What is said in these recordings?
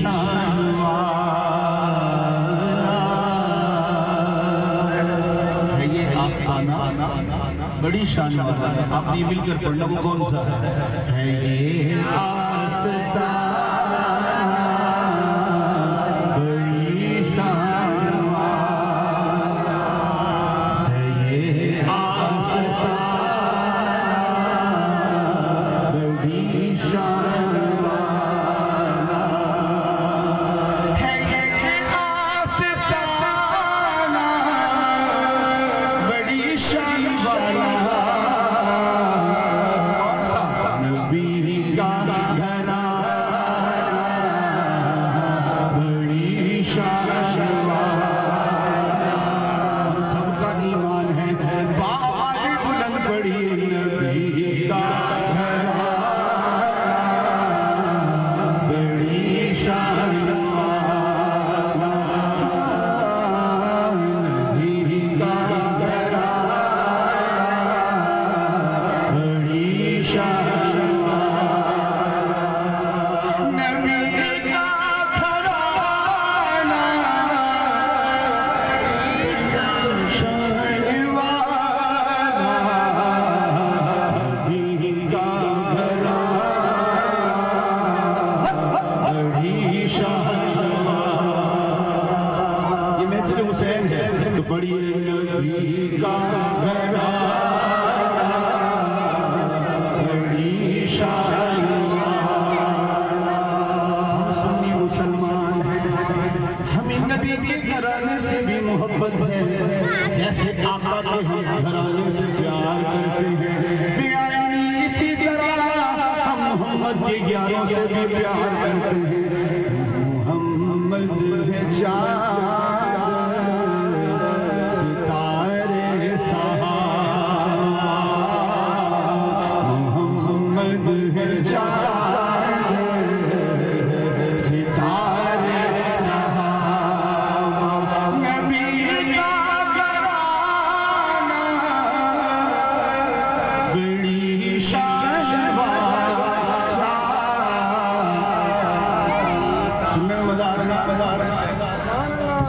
شان والا ہے یہ آستانہ بڑی شان والا ہے. آپ نے مل کر پڑھنا وہ کون سا ہے یہ آستانہ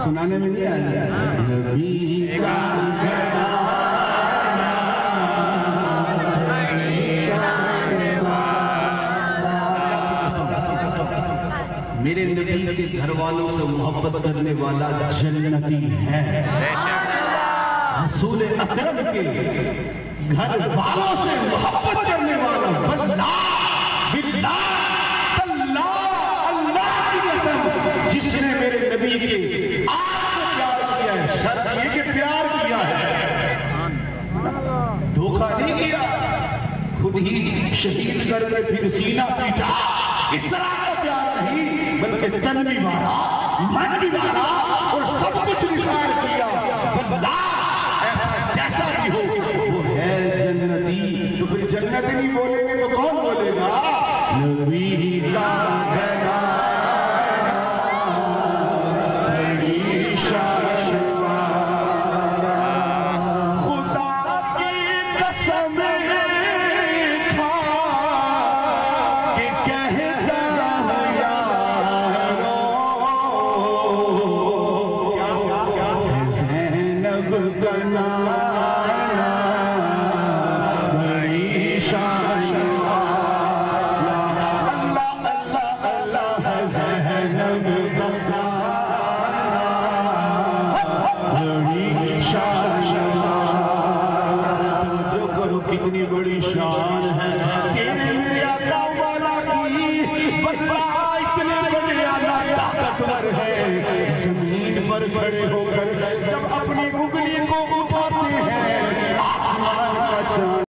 سنانے میں نہیں آیا نبی کا میرے نبی کے گھر والوں سے محبت کرنے والا جنتی ہے. رسول اکرم کے گھر والوں سے محبت کرنے والا واللہ باللہ اللہ کی قسم جس نے میرے نبی کے آپ کو پیار کیا ہے، شرط یہ کہ پیار کیا ہے، دھوکہ نہیں کیا، خود ہی شہید کر کے پھر سینہ پیٹا. اس طرح کا پیار نہیں بلکہ تن بھی مارا، من بھی مارا اور سب کچھ نثار کیا. واللہ ایسا جیسا بھی ہو وہ ہے جنتی. تو پھر جنت نہیں بولیں گے تو کون بولے گا؟ نبی کا گھرانہ کتنی بڑی شان ہے تیرے میرے آقا والا کی. بڑا اتنے بڑے آقا طاقتور ہے زمین پر کھڑے ہو